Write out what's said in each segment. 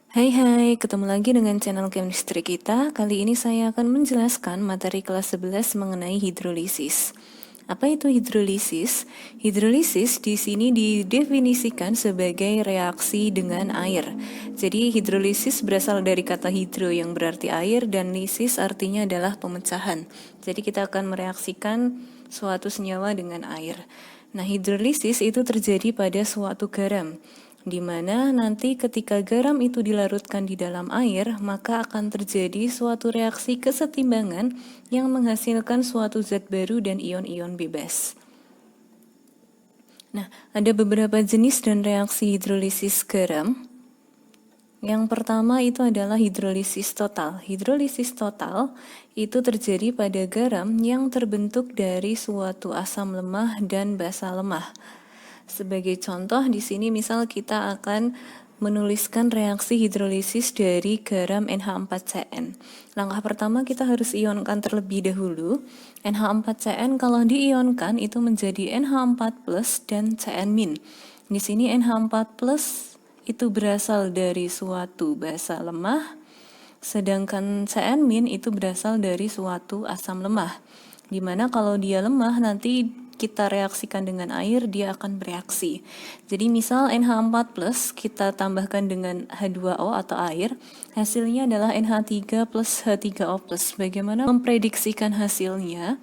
Hai, ketemu lagi dengan channel chemistry kita. Kali ini saya akan menjelaskan materi kelas 11 mengenai hidrolisis. Apa itu hidrolisis? Hidrolisis di sini didefinisikan sebagai reaksi dengan air. Jadi hidrolisis berasal dari kata hidro yang berarti air dan lisis artinya adalah pemecahan. Jadi kita akan mereaksikan suatu senyawa dengan air. Nah, hidrolisis itu terjadi pada suatu garam, di mana nanti ketika garam itu dilarutkan di dalam air, maka akan terjadi suatu reaksi kesetimbangan yang menghasilkan suatu zat baru dan ion-ion bebas. Nah, ada beberapa jenis dan reaksi hidrolisis garam. Yang pertama itu adalah hidrolisis total. Hidrolisis total itu terjadi pada garam yang terbentuk dari suatu asam lemah dan basa lemah. Sebagai contoh di sini misal kita akan menuliskan reaksi hidrolisis dari garam NH4CN. Langkah pertama kita harus ionkan terlebih dahulu. NH4CN kalau diionkan itu menjadi NH4+ dan CN-. Di sini NH4+ itu berasal dari suatu basa lemah, sedangkan CN- itu berasal dari suatu asam lemah. Dimana kalau dia lemah nanti kita reaksikan dengan air, dia akan bereaksi. Jadi misal NH4+ kita tambahkan dengan H2O atau air, hasilnya adalah NH3 plus H3O+. Bagaimana memprediksikan hasilnya?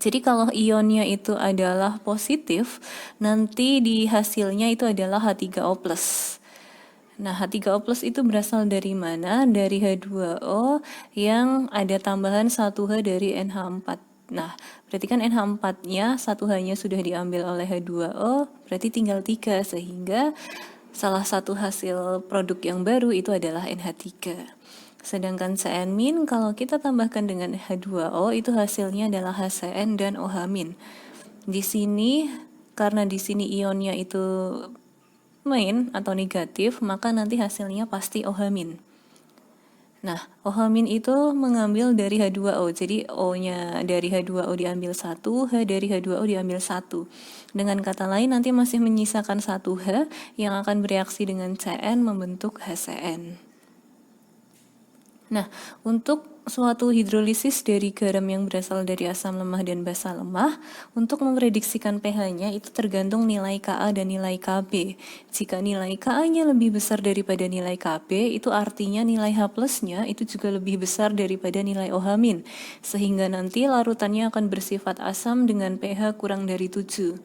Jadi kalau ionnya itu adalah positif, nanti di hasilnya itu adalah H3O+. Nah, H3O+ itu berasal dari mana? Dari H2O yang ada tambahan 1H dari NH4. Nah, berarti kan NH4-nya, 1H-nya sudah diambil oleh H2O, berarti tinggal 3, sehingga salah satu hasil produk yang baru itu adalah NH3. Sedangkan CN- kalau kita tambahkan dengan H2O itu hasilnya adalah HCN dan OH-. Di sini karena di sini ionnya itu main atau negatif, maka nanti hasilnya pasti OH-. Nah, OH- itu mengambil dari H2O. Jadi O-nya dari H2O diambil 1, H dari H2O diambil 1. Dengan kata lain nanti masih menyisakan 1H yang akan bereaksi dengan CN membentuk HCN. Nah, untuk suatu hidrolisis dari garam yang berasal dari asam lemah dan basa lemah, untuk memprediksikan pH-nya itu tergantung nilai Ka dan nilai Kb. Jika nilai Ka-nya lebih besar daripada nilai Kb, itu artinya nilai H+-nya itu juga lebih besar daripada nilai OH-, sehingga nanti larutannya akan bersifat asam dengan pH kurang dari 7.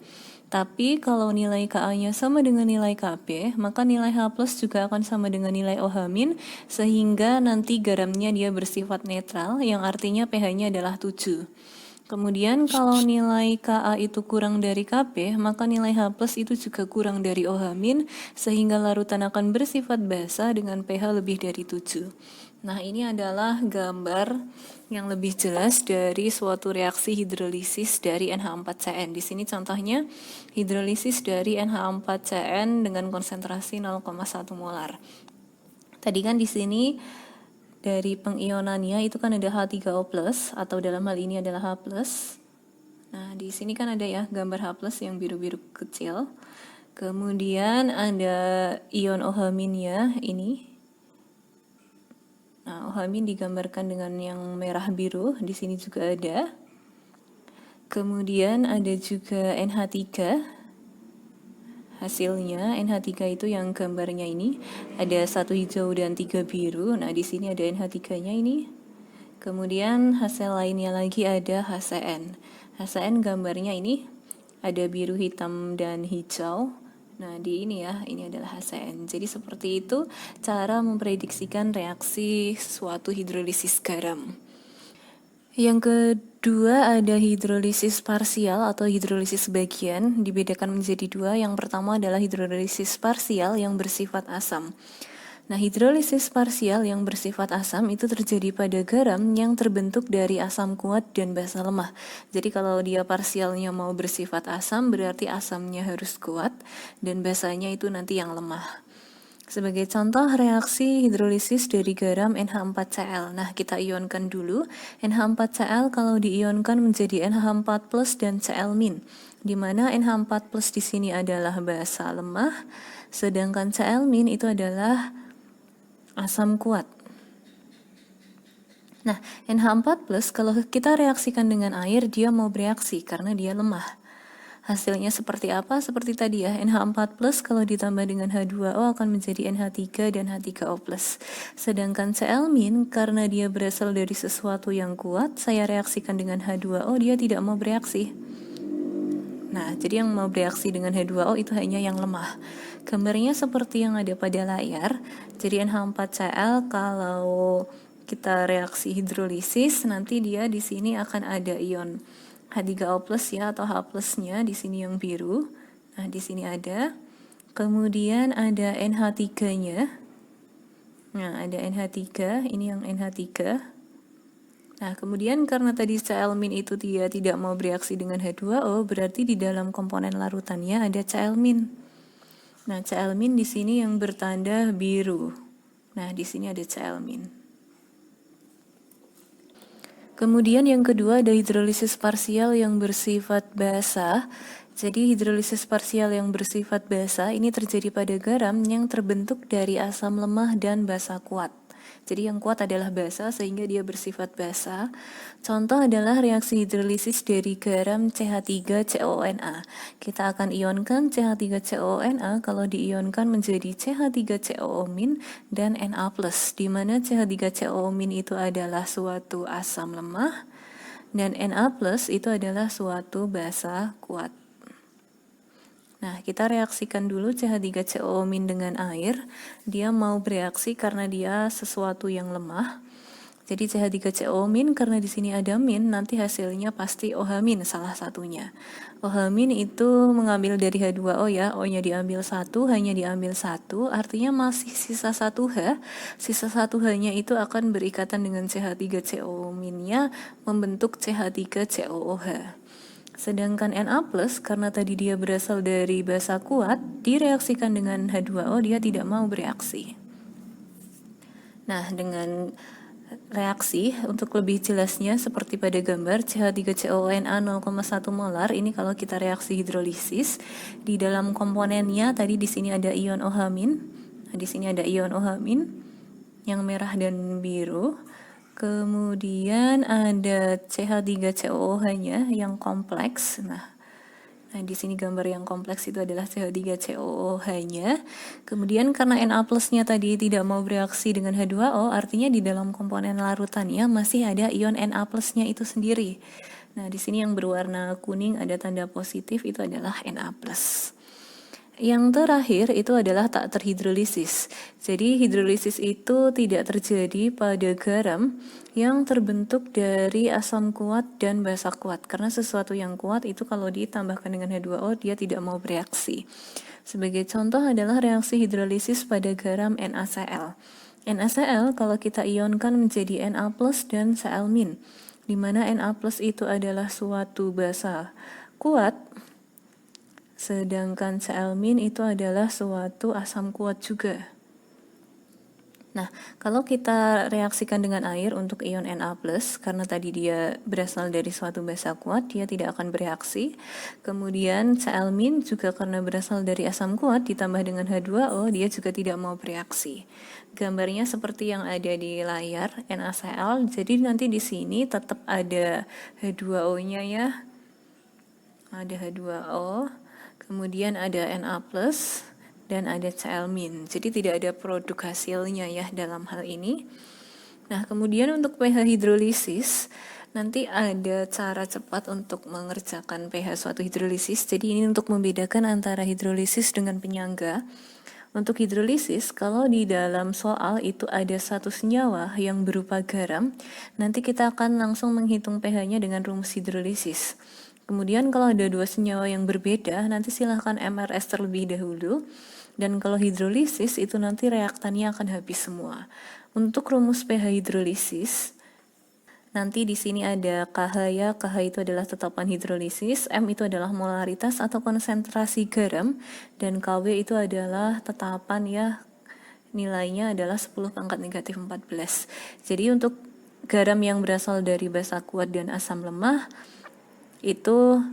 Tapi kalau nilai Ka-nya sama dengan nilai Kb, maka nilai H+ juga akan sama dengan nilai OH-, sehingga nanti garamnya dia bersifat netral, yang artinya pH-nya adalah 7. Kemudian kalau nilai Ka itu kurang dari Kb, maka nilai H+ itu juga kurang dari OH-, sehingga larutan akan bersifat basa dengan pH lebih dari 7. Nah, ini adalah gambar yang lebih jelas dari suatu reaksi hidrolisis dari NH4CN. Di sini contohnya hidrolisis dari NH4CN dengan konsentrasi 0,1 molar. Tadi kan di sini dari pengionannya itu kan ada H3O+ atau dalam hal ini adalah H+. Nah, di sini kan ada ya gambar H+ yang biru-biru kecil. Kemudian ada ion OH- ini. Nah, OH- digambarkan dengan yang merah biru, di sini juga ada. Kemudian ada juga NH3. Hasilnya NH3 itu yang gambarnya ini ada 1 hijau dan 3 biru. Nah, di sini ada NH3-nya ini. Kemudian hasil lainnya lagi ada HCN. HCN gambarnya ini ada biru, hitam, dan hijau. Nah, di ini ya, ini adalah HCN. Jadi seperti itu cara memprediksikan reaksi suatu hidrolisis garam. Yang kedua ada hidrolisis parsial atau hidrolisis sebagian, dibedakan menjadi dua. Yang pertama adalah hidrolisis parsial yang bersifat asam. Nah, hidrolisis parsial yang bersifat asam itu terjadi pada garam yang terbentuk dari asam kuat dan basa lemah. Jadi kalau dia parsialnya mau bersifat asam, berarti asamnya harus kuat dan basanya itu nanti yang lemah. Sebagai contoh reaksi hidrolisis dari garam NH4Cl. Nah, kita ionkan dulu. NH4Cl kalau diionkan menjadi NH4+ dan Cl-, di mana NH4+ di sini adalah basa lemah, sedangkan Cl- itu adalah asam kuat. Nah, NH4+ kalau kita reaksikan dengan air, dia mau bereaksi karena dia lemah. Hasilnya seperti apa? Seperti tadi ya, NH4+ kalau ditambah dengan H2O akan menjadi NH3 dan H3O+. Sedangkan Cl- karena dia berasal dari sesuatu yang kuat, saya reaksikan dengan H2O, dia tidak mau bereaksi. Nah, jadi yang mau bereaksi dengan H2O itu hanya yang lemah. Gambarnya seperti yang ada pada layar. Jadi NH4Cl kalau kita reaksi hidrolisis, nanti dia di sini akan ada ion H3O+ ya, atau H+-nya di sini yang biru. Nah, di sini ada. Kemudian ada NH3-nya. Nah, ada NH3, ini yang NH3. Nah, kemudian karena tadi Cl- itu dia tidak mau bereaksi dengan H2O, berarti di dalam komponen larutannya ada Cl-. Nah, Cl- di sini yang bertanda biru. Nah, di sini ada Cl-. Kemudian yang kedua ada hidrolisis parsial yang bersifat basa. Jadi hidrolisis parsial yang bersifat basa ini terjadi pada garam yang terbentuk dari asam lemah dan basa kuat. Jadi yang kuat adalah basa sehingga dia bersifat basa. Contoh adalah reaksi hidrolisis dari garam CH3COONA. Kita akan ionkan CH3COONA kalau diionkan menjadi CH3COO- dan Na+, di mana CH3COO- itu adalah suatu asam lemah dan Na+ itu adalah suatu basa kuat. Nah, kita reaksikan dulu CH3COO- dengan air. Dia mau bereaksi karena dia sesuatu yang lemah. Jadi CH3COO- karena di sini ada min, nanti hasilnya pasti OH- salah satunya. OH- itu mengambil dari H2O ya, O-nya diambil 1, H-nya diambil 1, artinya masih sisa 1H. Sisa 1H-nya itu akan berikatan dengan CH3COO-nya membentuk CH3COOH. Sedangkan Na+, karena tadi dia berasal dari basa kuat, direaksikan dengan H2O, dia tidak mau bereaksi. Nah, dengan reaksi, untuk lebih jelasnya seperti pada gambar CH3COONA 0,1 molar, ini kalau kita reaksi hidrolisis, di dalam komponennya tadi di sini ada ion OH-. Nah, di sini ada ion OH- yang merah dan biru. Kemudian ada CH3COOH-nya yang kompleks. Nah, di sini gambar yang kompleks itu adalah CH3COOH-nya. Kemudian karena Na+-nya tadi tidak mau bereaksi dengan H2O, artinya di dalam komponen larutannya masih ada ion Na+-nya itu sendiri. Nah, di sini yang berwarna kuning ada tanda positif, itu adalah Na+. Yang terakhir itu adalah tak terhidrolisis. Jadi hidrolisis itu tidak terjadi pada garam yang terbentuk dari asam kuat dan basa kuat. Karena sesuatu yang kuat itu kalau ditambahkan dengan H2O dia tidak mau bereaksi. Sebagai contoh adalah reaksi hidrolisis pada garam NaCl. NaCl kalau kita ionkan menjadi Na+ dan Cl-, di mana Na+ itu adalah suatu basa kuat, sedangkan Cl- itu adalah suatu asam kuat juga. Nah, kalau kita reaksikan dengan air untuk ion Na+, karena tadi dia berasal dari suatu basa kuat, dia tidak akan bereaksi. Kemudian Cl- juga karena berasal dari asam kuat ditambah dengan H2O, dia juga tidak mau bereaksi. Gambarnya seperti yang ada di layar NaCl. Jadi nanti di sini tetap ada H2O-nya ya. Ada H2O, kemudian ada Na+, dan ada Cl-. Jadi tidak ada produk hasilnya ya dalam hal ini. Nah, kemudian untuk pH hidrolisis, nanti ada cara cepat untuk mengerjakan pH suatu hidrolisis. Jadi ini untuk membedakan antara hidrolisis dengan penyangga. Untuk hidrolisis, kalau di dalam soal itu ada satu senyawa yang berupa garam, nanti kita akan langsung menghitung pH-nya dengan rumus hidrolisis. Kemudian kalau ada dua senyawa yang berbeda, nanti silahkan MRS terlebih dahulu. Dan kalau hidrolisis itu nanti reaktannya akan habis semua. Untuk rumus pH hidrolisis, nanti di sini ada KH ya, KH itu adalah tetapan hidrolisis, M itu adalah molaritas atau konsentrasi garam, dan KW itu adalah tetapan ya, nilainya adalah 10⁻⁴. Jadi untuk garam yang berasal dari basa kuat dan asam lemah, itu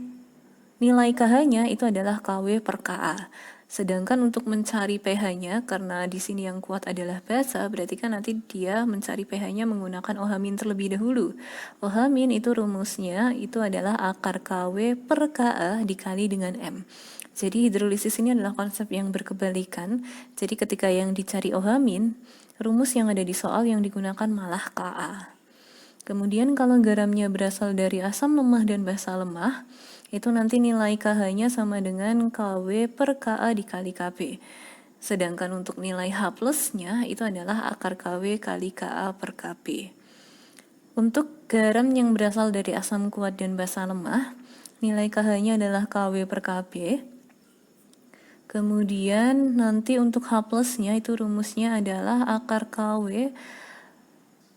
nilai KH-nya itu adalah KW per Ka. Sedangkan untuk mencari pH-nya, karena di sini yang kuat adalah basa, berarti kan nanti dia mencari pH-nya menggunakan OH- terlebih dahulu. OH- itu rumusnya itu adalah akar KW per Ka dikali dengan M. Jadi hidrolisis ini adalah konsep yang berkebalikan. Jadi ketika yang dicari OH-, rumus yang ada di soal yang digunakan malah Ka. Kemudian kalau garamnya berasal dari asam lemah dan basa lemah, itu nanti nilai KH-nya sama dengan KW per Ka dikali Kb. Sedangkan untuk nilai H plusnya itu adalah akar KW kali Ka per Kb. Untuk garam yang berasal dari asam kuat dan basa lemah, nilai KH-nya adalah KW per Kb. Kemudian nanti untuk H plusnya itu rumusnya adalah akar KW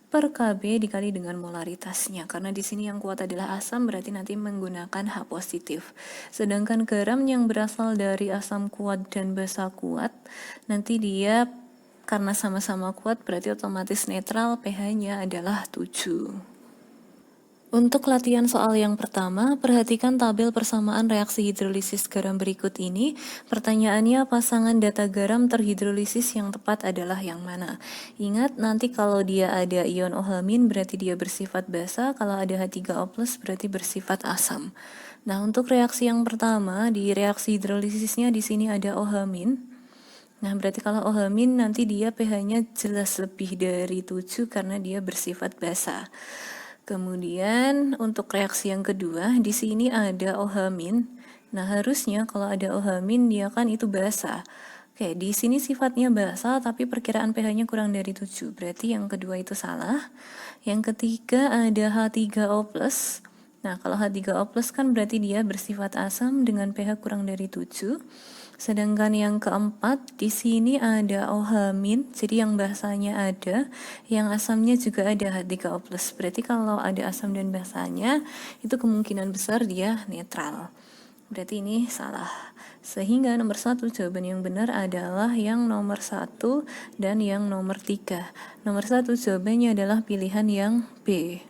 per Kb dikali dengan molaritasnya. Karena di sini yang kuat adalah asam, berarti nanti menggunakan H positif. Sedangkan garam yang berasal dari asam kuat dan basa kuat, nanti dia karena sama-sama kuat berarti otomatis netral, pH-nya adalah 7. Untuk latihan soal yang pertama, perhatikan tabel persamaan reaksi hidrolisis garam berikut ini. Pertanyaannya, pasangan data garam terhidrolisis yang tepat adalah yang mana? Ingat, nanti kalau dia ada ion OH- berarti dia bersifat basa, kalau ada H3O+ berarti bersifat asam. Nah, untuk reaksi yang pertama, di reaksi hidrolisisnya di sini ada OH-. Nah, berarti kalau OH- nanti dia pH-nya jelas lebih dari 7 karena dia bersifat basa. Kemudian untuk reaksi yang kedua, di sini ada OH-. Nah, harusnya kalau ada OH- dia kan itu basa. Oke, di sini sifatnya basa tapi perkiraan pH-nya kurang dari 7. Berarti yang kedua itu salah. Yang ketiga ada H3O+. Nah, kalau H3O+ kan berarti dia bersifat asam dengan pH kurang dari 7. Sedangkan yang keempat, di sini ada OH-, jadi yang basanya ada, yang asamnya juga ada H3O+. Berarti kalau ada asam dan basanya, itu kemungkinan besar dia netral. Berarti ini salah. Sehingga nomor 1 jawaban yang benar adalah yang nomor 1 dan yang nomor 3. Nomor 1 jawabannya adalah pilihan yang B.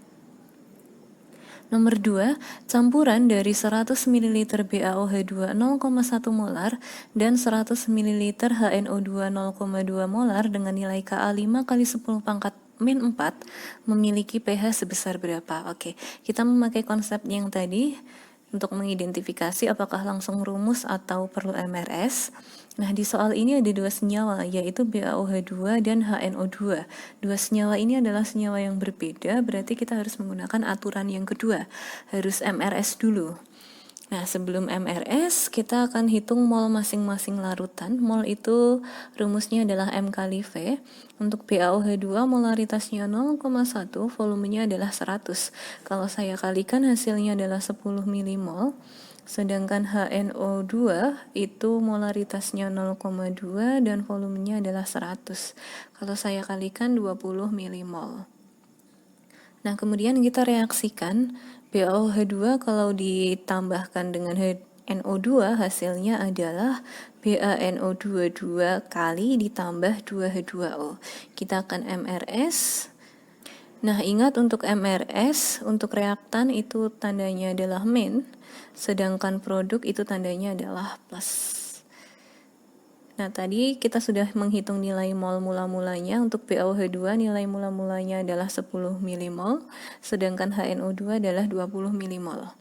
Nomor 2, campuran dari 100 ml BaOH2 0,1 molar dan 100 ml HNO2 0,2 molar dengan nilai Ka 5 kali 10 pangkat min 4 memiliki pH sebesar berapa? Oke, kita memakai konsep yang tadi untuk mengidentifikasi apakah langsung rumus atau perlu MRS. Nah, di soal ini ada dua senyawa, yaitu BaOH2 dan HNO2. Dua senyawa ini adalah senyawa yang berbeda, berarti kita harus menggunakan aturan yang kedua, harus MRS dulu. Nah, sebelum MRS, kita akan hitung mol masing-masing larutan. Mol itu rumusnya adalah M kali V. Untuk BaOH2 molaritasnya 0,1, volumenya adalah 100. Kalau saya kalikan hasilnya adalah 10 milimol. Sedangkan HNO2 itu molaritasnya 0,2 dan volumenya adalah 100. Kalau saya kalikan 20 milimol. Nah, kemudian kita reaksikan BaOH2 kalau ditambahkan dengan NO2 hasilnya adalah BaNO22 kali ditambah 2H2O. Kita akan MRS. Nah, ingat untuk MRS, untuk reaktan itu tandanya adalah min, sedangkan produk itu tandanya adalah plus. Nah, tadi kita sudah menghitung nilai mol mula-mulanya. Untuk BaOH2 nilai mula-mulanya adalah 10 milimol, sedangkan HNO2 adalah 20 milimol.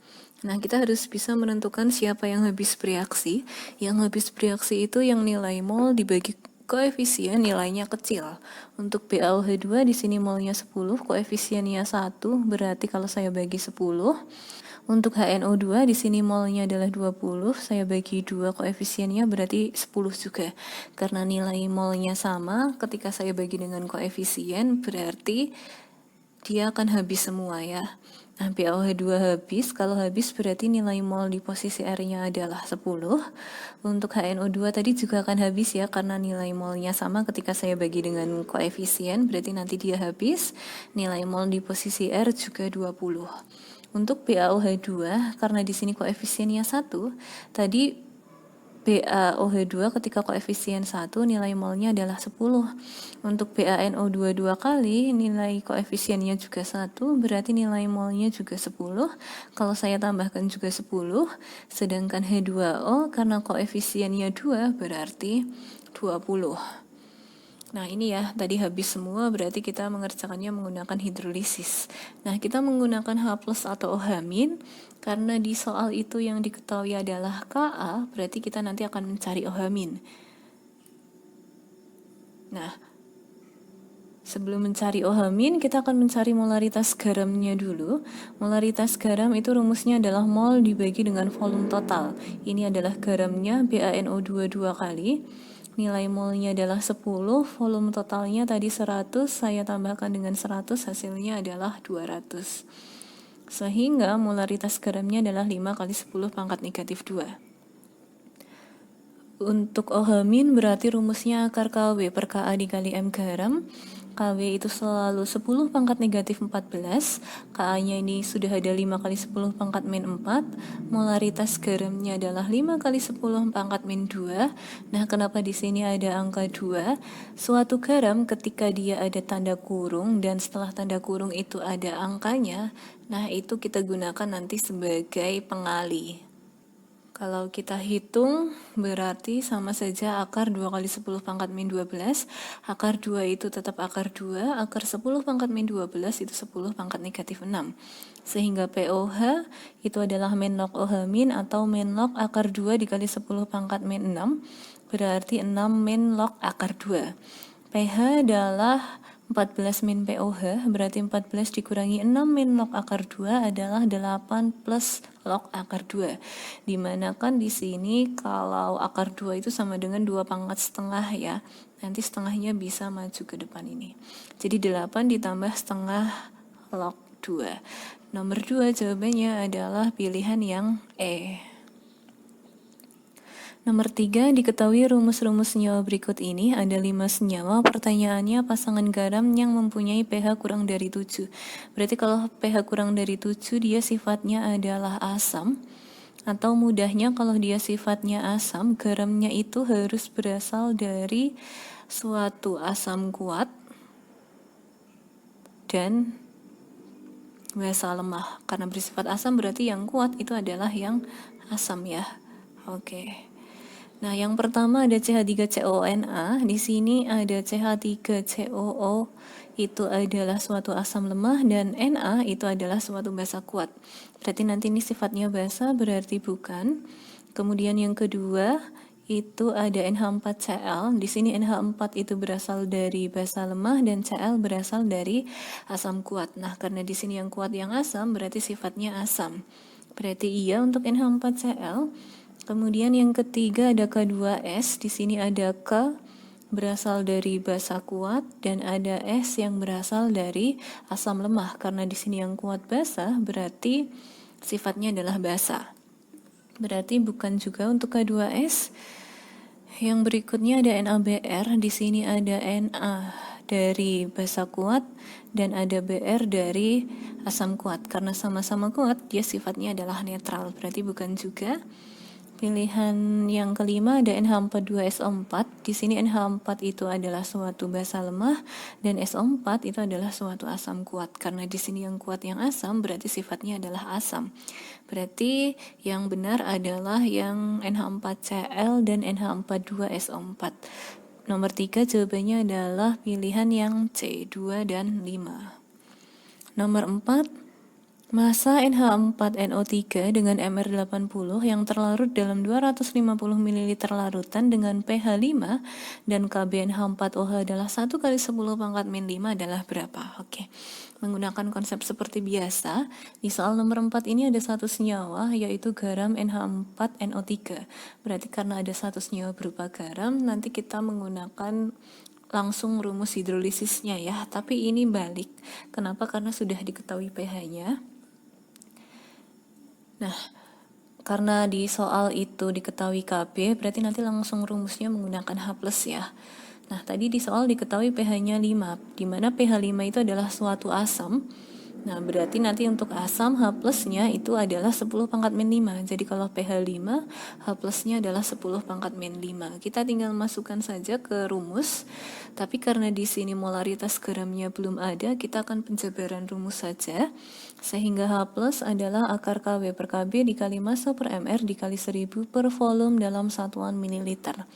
Nah, kita harus bisa menentukan siapa yang habis bereaksi. Yang habis bereaksi itu yang nilai mol dibagi koefisien nilainya kecil. Untuk BaOH2 di sini molnya 10, koefisiennya 1, berarti kalau saya bagi 10. Untuk HNO2 di sini molnya adalah 20, saya bagi 2 koefisiennya berarti 10 juga. Karena nilai molnya sama, ketika saya bagi dengan koefisien berarti dia akan habis semua ya. Nah, BaOH2 habis, kalau habis berarti nilai mol di posisi R-nya adalah 10. Untuk HNO2 tadi juga akan habis ya, karena nilai molnya sama ketika saya bagi dengan koefisien, berarti nanti dia habis. Nilai mol di posisi R juga 20. Untuk BaOH2, karena di sini koefisiennya 1, tadi BaOH2 ketika koefisien 1 nilai molnya adalah 10. Untuk BaNO2 dua kali nilai koefisiennya juga 1, berarti nilai molnya juga 10. Kalau saya tambahkan juga 10, sedangkan H2O karena koefisiennya 2 berarti 20. Nah ini ya, tadi habis semua berarti kita mengerjakannya menggunakan hidrolisis. Nah kita menggunakan H+ atau OH-, karena di soal itu yang diketahui adalah Ka, berarti kita nanti akan mencari OH-. Nah, sebelum mencari OH-, kita akan mencari molaritas garamnya dulu. Molaritas garam itu rumusnya adalah mol dibagi dengan volume total. Ini adalah garamnya BaNO2 dua kali. Nilai molnya adalah 10, volume totalnya tadi 100, saya tambahkan dengan 100, hasilnya adalah 200. Sehingga molaritas garamnya adalah 5 kali 10 pangkat negatif 2. Untuk OH- berarti rumusnya akar KW per Ka dikali M garam. KW itu selalu 10 pangkat negatif 14. Ka-nya ini sudah ada 5 kali 10 pangkat min 4. Molaritas garamnya adalah 5 kali 10 pangkat min 2. Nah, kenapa di sini ada angka 2? Suatu garam ketika dia ada tanda kurung dan setelah tanda kurung itu ada angkanya, nah itu kita gunakan nanti sebagai pengali. Kalau kita hitung berarti sama saja akar 2 kali 10 pangkat min 12. Akar 2 itu tetap akar 2, akar 10 pangkat min 12 itu 10 pangkat negatif 6. Sehingga POH itu adalah min log OH- atau min log akar 2 dikali 10 pangkat min 6. Berarti 6 min log akar 2. PH adalah 14 min POH, berarti 14 dikurangi 6 min log akar 2 adalah 8 plus log akar 2. Dimana kan di sini kalau akar 2 itu sama dengan 2 pangkat setengah ya. Nanti setengahnya bisa maju ke depan ini. Jadi 8 ditambah setengah log 2. Nomor 2 jawabannya adalah pilihan yang E. Nomor 3, diketahui rumus-rumus senyawa berikut ini. Ada 5 senyawa, pertanyaannya pasangan garam yang mempunyai pH kurang dari 7. Berarti kalau pH kurang dari 7, dia sifatnya adalah asam. Atau mudahnya kalau dia sifatnya asam, garamnya itu harus berasal dari suatu asam kuat dan basa lemah. Karena bersifat asam berarti yang kuat itu adalah yang asam ya. Oke. Nah, yang pertama ada CH3COONA. Di sini ada CH3COO itu adalah suatu asam lemah dan Na itu adalah suatu basa kuat. Berarti nanti ini sifatnya basa berarti bukan. Kemudian yang kedua itu ada NH4Cl. Di sini NH4 itu berasal dari basa lemah dan Cl berasal dari asam kuat. Nah, karena di sini yang kuat yang asam berarti sifatnya asam. Berarti iya untuk NH4Cl. Kemudian yang ketiga ada K2S. Di sini ada K berasal dari basa kuat dan ada S yang berasal dari asam lemah. Karena di sini yang kuat basa berarti sifatnya adalah basa. Berarti bukan juga untuk K2S. Yang berikutnya ada NaBr. Di sini ada Na dari basa kuat dan ada Br dari asam kuat. Karena sama-sama kuat, dia sifatnya adalah netral. Berarti bukan juga. Pilihan yang kelima ada NH42SO4. Di sini NH4 itu adalah suatu basa lemah dan SO4 itu adalah suatu asam kuat. Karena di sini yang kuat yang asam berarti sifatnya adalah asam. Berarti yang benar adalah yang NH4Cl dan NH42SO4. Nomor 3 jawabannya adalah pilihan yang C, 2 dan 5. Nomor 4, massa NH4NO3 dengan MR80 yang terlarut dalam 250 ml larutan dengan pH 5 dan KBNH4OH adalah 1 kali 10 pangkat min 5 adalah berapa? Oke. Menggunakan konsep seperti biasa, di soal nomor 4 ini ada satu senyawa yaitu garam NH4NO3. Berarti karena ada satu senyawa berupa garam, nanti kita menggunakan langsung rumus hidrolisisnya ya, tapi ini balik. Kenapa? Karena sudah diketahui pH-nya. Nah, karena di soal itu diketahui Kb, berarti nanti langsung rumusnya menggunakan H+ ya. Nah, tadi di soal diketahui pH-nya 5, di mana pH 5 itu adalah suatu asam. Nah, berarti nanti untuk asam H plusnya itu adalah 10 pangkat min 5. Jadi kalau pH 5, H plusnya adalah 10 pangkat min 5. Kita tinggal masukkan saja ke rumus. Tapi karena di sini molaritas garamnya belum ada, kita akan penjabaran rumus saja. Sehingga H plus adalah akar Kw per Kb dikali massa per mR dikali 1000 per volume dalam satuan mililiter.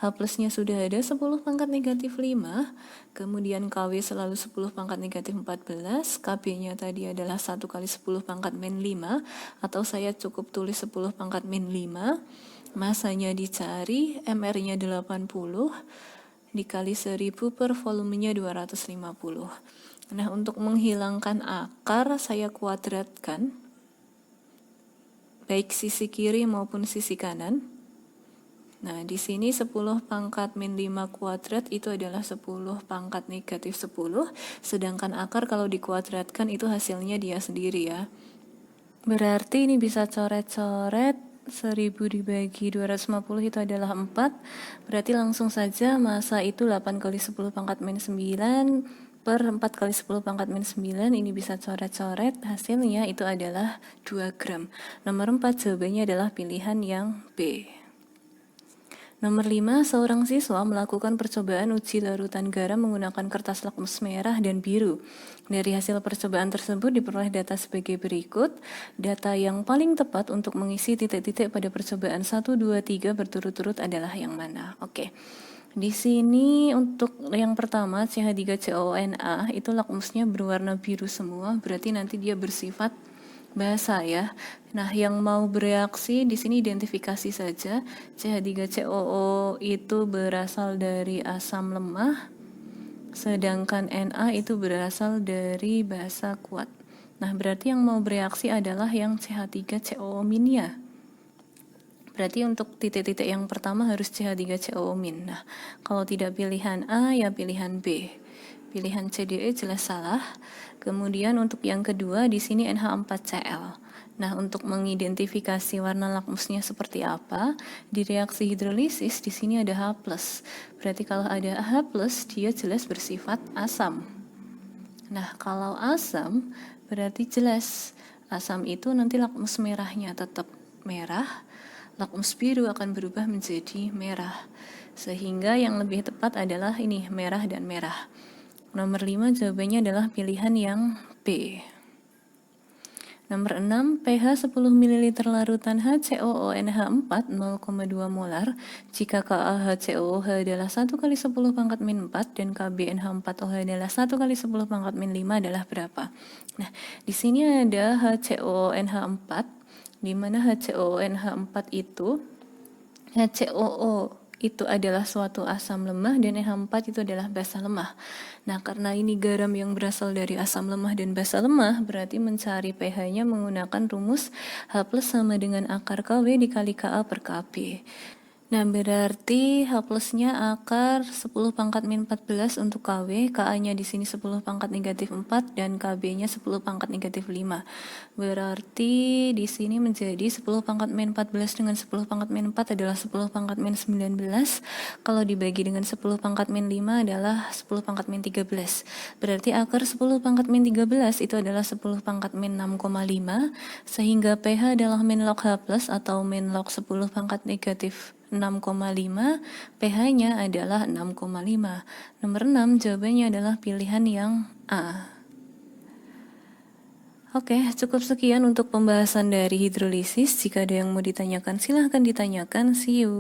H plusnya sudah ada 10 pangkat negatif 5, kemudian KW selalu 10 pangkat negatif 14, KB-nya tadi adalah 1 kali 10 pangkat min 5, atau saya cukup tulis 10 pangkat min 5, masanya dicari, MR-nya 80, dikali 1000 per volumenya 250. Nah, untuk menghilangkan akar, saya kuadratkan, baik sisi kiri maupun sisi kanan. Nah, di sini 10 pangkat min 5 kuadrat itu adalah 10 pangkat negatif 10, sedangkan akar kalau dikuadratkan itu hasilnya dia sendiri ya. Berarti ini bisa coret-coret, 1000 dibagi 250 itu adalah 4, berarti langsung saja massa itu 8 kali 10 pangkat min 9 per 4 kali 10 pangkat min 9, ini bisa coret-coret, hasilnya itu adalah 2 gram. Nomor 4 jawabannya adalah pilihan yang B. Nomor 5, seorang siswa melakukan percobaan uji larutan garam menggunakan kertas lakmus merah dan biru. Dari hasil percobaan tersebut diperoleh data sebagai berikut. Data yang paling tepat untuk mengisi titik-titik pada percobaan 1, 2, 3 berturut-turut adalah yang mana? Oke. Di sini untuk yang pertama CH3COONA itu lakmusnya berwarna biru semua, berarti nanti dia bersifat basa ya. Nah, yang mau bereaksi di sini identifikasi saja. CH3COO itu berasal dari asam lemah, sedangkan Na itu berasal dari basa kuat. Nah, berarti yang mau bereaksi adalah yang CH3COO minnya. Berarti untuk titik-titik yang pertama harus CH3COO min. Nah, kalau tidak pilihan A ya pilihan B. Pilihan CDE jelas salah. Kemudian untuk yang kedua di sini NH4Cl. Nah, untuk mengidentifikasi warna lakmusnya seperti apa, di reaksi hidrolisis di sini ada H+. Berarti kalau ada H+, dia jelas bersifat asam. Nah, kalau asam berarti jelas asam itu nanti lakmus merahnya tetap merah, lakmus biru akan berubah menjadi merah. Sehingga yang lebih tepat adalah ini, merah dan merah. Nomor 5 jawabannya adalah pilihan yang B. Nomor 6, pH 10 ml larutan HCOONH4 0,2 molar jika KaHCOOH adalah 1 kali 10 pangkat min 4 dan KBNH4OH adalah 1 kali 10 pangkat min 5 adalah berapa? Nah, di sini ada HCOONH4, di mana HCOONH4 itu HCOO itu adalah suatu asam lemah dan NH4 itu adalah basa lemah. Nah, karena ini garam yang berasal dari asam lemah dan basa lemah, berarti mencari pH-nya menggunakan rumus H+ sama dengan akar KW dikali Ka per Kb. Nah, berarti H plusnya akar 10 pangkat min 14 untuk KW, Ka-nya di sini 10 pangkat negatif 4, dan Kb-nya 10 pangkat negatif 5. Berarti di sini menjadi 10 pangkat min 14 dengan 10 pangkat min 4 adalah 10 pangkat min 19. Kalau dibagi dengan 10 pangkat min 5 adalah 10 pangkat min 13. Berarti akar 10 pangkat min 13 itu adalah 10 pangkat min 6,5, sehingga pH adalah min log H+ atau min log 10 pangkat negatif 6,5, pH-nya adalah 6,5. Nomor 6 jawabannya adalah pilihan yang A. Oke, cukup sekian untuk pembahasan dari hidrolisis. Jika ada yang mau ditanyakan, silahkan ditanyakan. See you.